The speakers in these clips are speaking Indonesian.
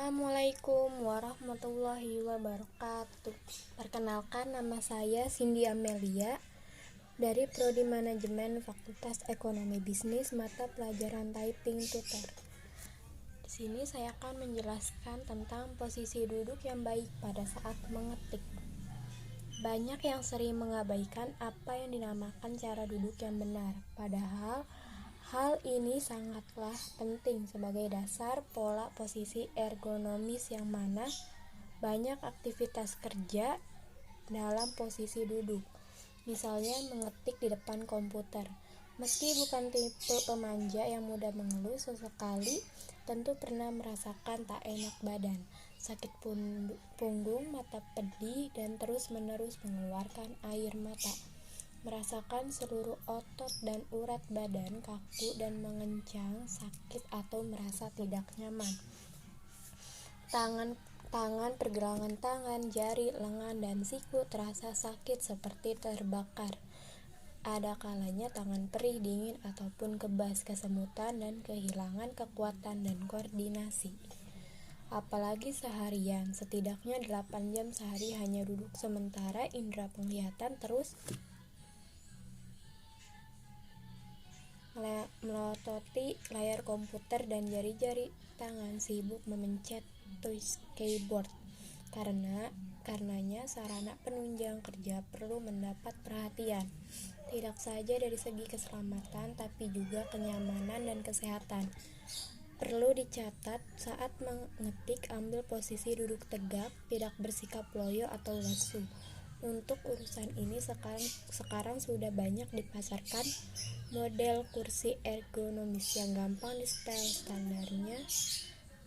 Assalamualaikum warahmatullahi wabarakatuh. Perkenalkan, nama saya Cindy Amelia dari Prodi Manajemen Fakultas Ekonomi Bisnis, mata pelajaran Typing Tutor. Di sini saya akan menjelaskan tentang posisi duduk yang baik pada saat mengetik. Banyak yang sering mengabaikan apa yang dinamakan cara duduk yang benar, padahal hal ini sangatlah penting sebagai dasar pola posisi ergonomis yang mana banyak aktivitas kerja dalam posisi duduk. Misalnya mengetik di depan komputer. Meski bukan tipe pemanja yang mudah mengeluh, sesekali tentu pernah merasakan tak enak badan, sakit punggung, mata pedih, dan terus-menerus mengeluarkan air mata. Merasakan seluruh otot dan urat badan kaku dan mengencang, sakit atau merasa tidak nyaman. Tangan, pergelangan tangan, jari, lengan, dan siku terasa sakit seperti terbakar. Ada kalanya tangan perih, dingin, ataupun kebas, kesemutan, dan kehilangan kekuatan dan koordinasi. Apalagi seharian, setidaknya 8 jam sehari hanya duduk, sementara indera penglihatan terus melototi layar komputer dan jari-jari tangan sibuk memencet touch keyboard. Karenanya sarana penunjang kerja perlu mendapat perhatian, tidak saja dari segi keselamatan tapi juga kenyamanan dan kesehatan. Perlu dicatat, saat mengetik ambil posisi duduk tegak, tidak bersikap loyo atau lesu. Untuk urusan ini sekarang sudah banyak dipasarkan model kursi ergonomis yang gampang disetel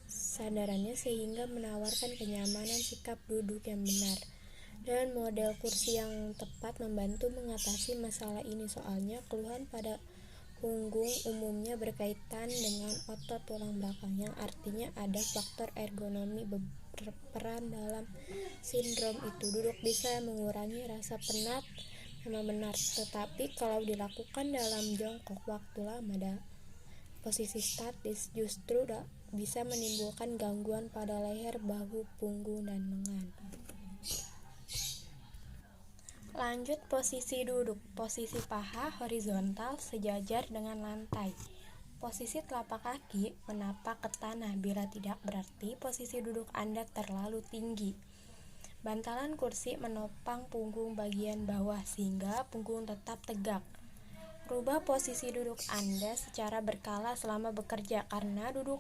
sandarannya sehingga menawarkan kenyamanan sikap duduk yang benar. Dan model kursi yang tepat membantu mengatasi masalah ini, soalnya keluhan pada punggung umumnya berkaitan dengan otot tulang belakang, yang artinya ada faktor ergonomi berperan dalam sindrom itu. Duduk bisa mengurangi rasa penat, memang benar, tetapi kalau dilakukan dalam jongkok waktu lama, posisi statis justru bisa menimbulkan gangguan pada leher, bahu, punggung, dan lengan. Lanjut posisi duduk. Posisi paha horizontal sejajar dengan lantai. Posisi telapak kaki menapak ke tanah, bila tidak berarti posisi duduk Anda terlalu tinggi. Bantalan kursi menopang punggung bagian bawah sehingga punggung tetap tegak. Rubah posisi duduk Anda secara berkala selama bekerja, karena duduk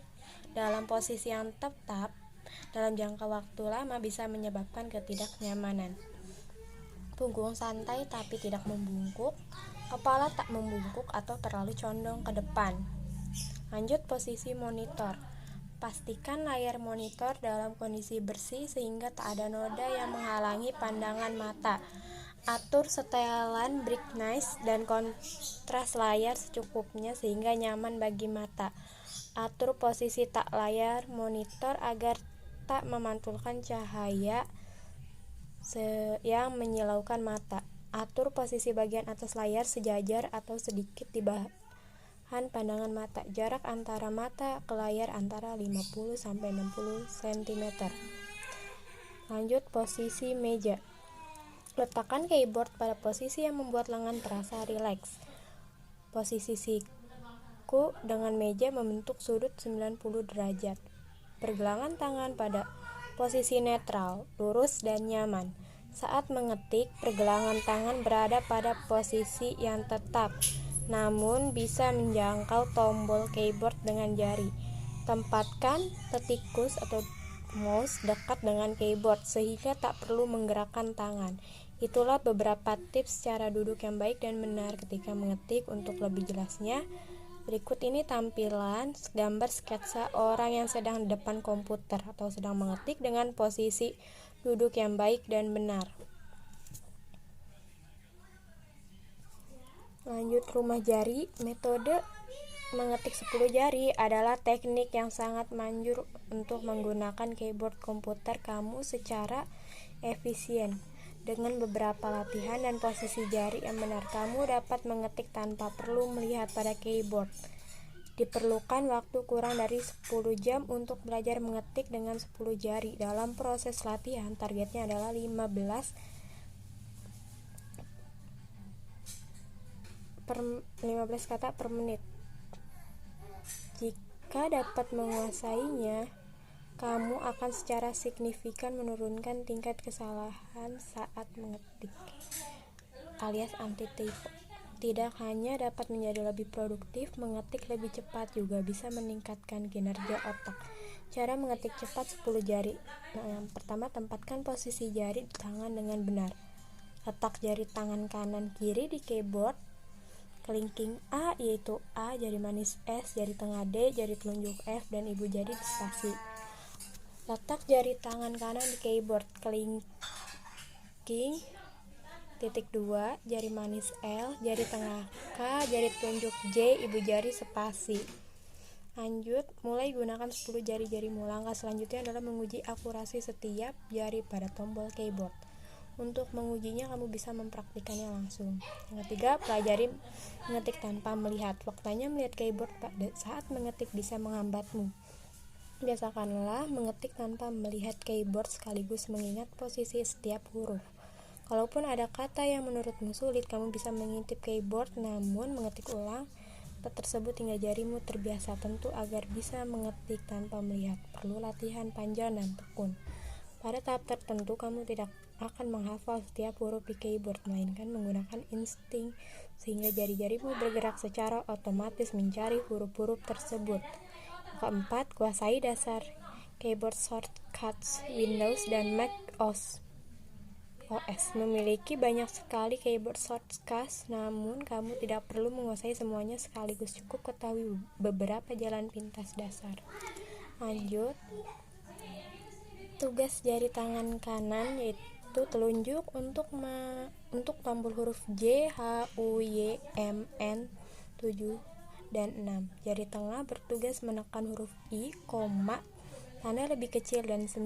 dalam posisi yang tetap dalam jangka waktu lama bisa menyebabkan ketidaknyamanan. Punggung santai tapi tidak membungkuk, kepala tak membungkuk atau terlalu condong ke depan. Lanjut posisi monitor. Pastikan layar monitor dalam kondisi bersih sehingga tak ada noda yang menghalangi pandangan mata. Atur setelan brightness dan kontras layar secukupnya sehingga nyaman bagi mata. Atur posisi tak layar monitor agar tak memantulkan cahaya yang menyilaukan mata. Atur posisi bagian atas layar sejajar atau sedikit di bahan pandangan mata. Jarak antara mata ke layar antara 50-60 cm. Lanjut posisi meja. Letakkan keyboard pada posisi yang membuat lengan terasa rileks. Posisi siku dengan meja membentuk sudut 90 derajat. Pergelangan tangan pada posisi netral, lurus dan nyaman. Saat mengetik, pergelangan tangan berada pada posisi yang tetap, namun bisa menjangkau tombol keyboard dengan jari. Tempatkan petikus atau mouse dekat dengan keyboard sehingga tak perlu menggerakkan tangan. Itulah beberapa tips cara duduk yang baik dan benar ketika mengetik. Untuk lebih jelasnya, berikut ini tampilan gambar sketsa orang yang sedang di depan komputer atau sedang mengetik dengan posisi duduk yang baik dan benar. Lanjut rumah jari. Metode mengetik 10 jari adalah teknik yang sangat manjur untuk menggunakan keyboard komputer kamu secara efisien. Dengan beberapa latihan dan posisi jari yang benar, kamu dapat mengetik tanpa perlu melihat pada keyboard. Diperlukan waktu kurang dari 10 jam untuk belajar mengetik dengan 10 jari. Dalam proses latihan, targetnya adalah 15 kata per menit. Jika dapat menguasainya, kamu akan secara signifikan menurunkan tingkat kesalahan saat mengetik, alias anti-typo. Tidak hanya dapat menjadi lebih produktif, mengetik lebih cepat juga bisa meningkatkan kinerja otak. Cara mengetik cepat 10 jari. Yang pertama, tempatkan posisi jari di tangan dengan benar. Letak jari tangan kanan kiri di keyboard. Kelingking A yaitu A, jari manis S, jari tengah D, jari telunjuk F, dan ibu jari di spasi. Letak jari tangan kanan di keyboard. Kelingking titik 2, jari manis L, jari tengah K, jari telunjuk J, ibu jari spasi. Lanjut, mulai gunakan 10 jari-jarimu. Langkah selanjutnya adalah menguji akurasi setiap jari pada tombol keyboard. Untuk mengujinya, kamu bisa mempraktikannya langsung. Yang ketiga, pelajari mengetik tanpa melihat. Faktanya melihat keyboard pada saat mengetik bisa menghambatmu. Biasakanlah mengetik tanpa melihat keyboard sekaligus mengingat posisi setiap huruf. Kalaupun ada kata yang menurutmu sulit, kamu bisa mengintip keyboard namun mengetik ulang kata tersebut hingga jarimu terbiasa. Tentu agar bisa mengetik tanpa melihat perlu latihan panjang dan tekun. Pada tahap tertentu, kamu tidak akan menghafal setiap huruf di keyboard, melainkan menggunakan insting sehingga jari-jarimu bergerak secara otomatis mencari huruf-huruf tersebut. Keempat, kuasai dasar keyboard shortcuts. Windows dan Mac OS memiliki banyak sekali keyboard shortcuts, namun kamu tidak perlu menguasai semuanya sekaligus, cukup ketahui beberapa jalan pintas dasar. Lanjut, tugas jari tangan kanan yaitu telunjuk untuk tombol huruf J, H, U, Y, M, N, 7, dan 6. Jari tengah bertugas menekan huruf I, tanda lebih kecil dan 9.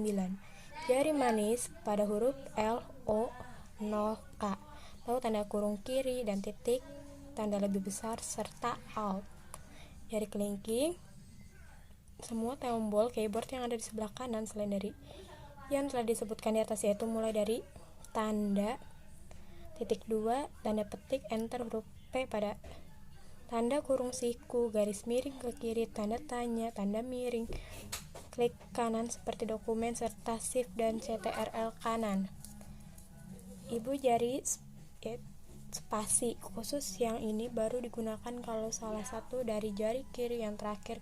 Jari manis pada huruf L, O, 0, K. Lalu tanda kurung kiri dan titik tanda lebih besar serta Alt. Jari kelingking semua tombol keyboard yang ada di sebelah kanan selain dari yang telah disebutkan di atas, yaitu mulai dari tanda titik 2, tanda petik, enter, huruf P pada tanda kurung siku, garis miring ke kiri, tanda tanya, tanda miring, klik kanan seperti dokumen, serta shift dan CTRL kanan. Ibu jari spasi khusus yang ini baru digunakan kalau salah satu dari jari kiri yang terakhir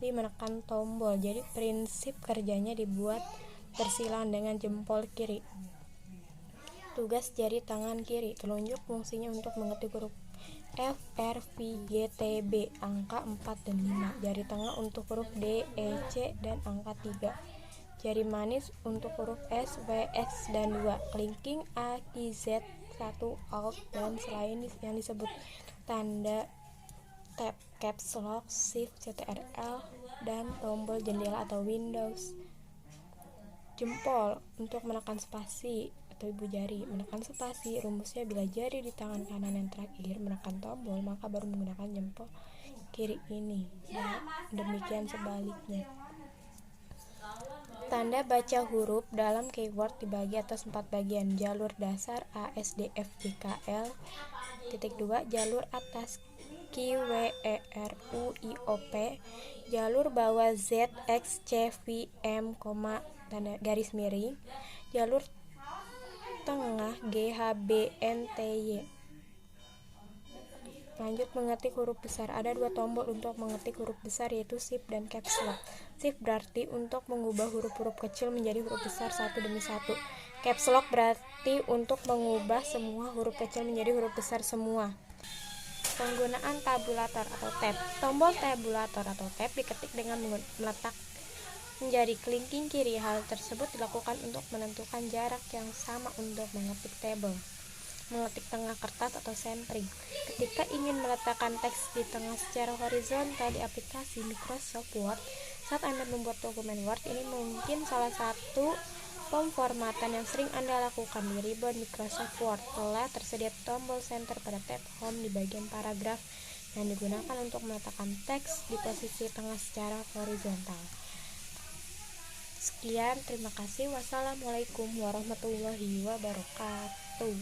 kali menekan tombol. Jadi prinsip kerjanya dibuat bersilang dengan jempol kiri. Tugas jari tangan kiri. Telunjuk fungsinya untuk mengetik huruf F, R, V, G, T, B, angka 4 dan 5. Jari tengah untuk huruf D, E, C, dan angka 3. Jari manis untuk huruf S, W, X, dan 2. Kelingking A, Q, Z, 1, Alt, dan selain yang disebut tanda tab, caps lock, shift, CTRL, dan tombol jendela atau Windows. Jempol untuk menekan spasi atau ibu jari. Menekan spasi rumusnya bila jari di tangan kanan yang terakhir menekan tombol, maka baru menggunakan jempol kiri ini. Dan demikian sebaliknya. Tanda baca huruf dalam keyboard dibagi atas 4 bagian. Jalur dasar A, S, D, F, G, K, L. Titik 2, jalur atas Q, W, E, R, U, I, O, P. Jalur bawah Z, X, C, V, M, tanda garis miring. Jalur tengah G, H, B, N, T, Y. Lanjut mengetik huruf besar. Ada 2 tombol untuk mengetik huruf besar, yaitu Shift dan Caps Lock. Shift berarti untuk mengubah huruf-huruf kecil menjadi huruf besar satu demi satu. Caps Lock berarti untuk mengubah semua huruf kecil menjadi huruf besar semua. Penggunaan tabulator atau tab. Tombol tabulator atau tab diketik dengan meletak jari kelingking kiri. Hal tersebut dilakukan untuk menentukan jarak yang sama untuk mengetik tabel, mengetik tengah kertas atau centering. Ketika ingin meletakkan teks di tengah secara horizontal di aplikasi Microsoft Word, saat Anda membuat dokumen Word, ini mungkin salah satu pemformatan yang sering Anda lakukan. Di ribbon Microsoft Word telah tersedia tombol center pada tab Home di bagian paragraf yang digunakan untuk meletakkan teks di posisi tengah secara horizontal. Sekian, terima kasih. Wassalamualaikum warahmatullahi wabarakatuh.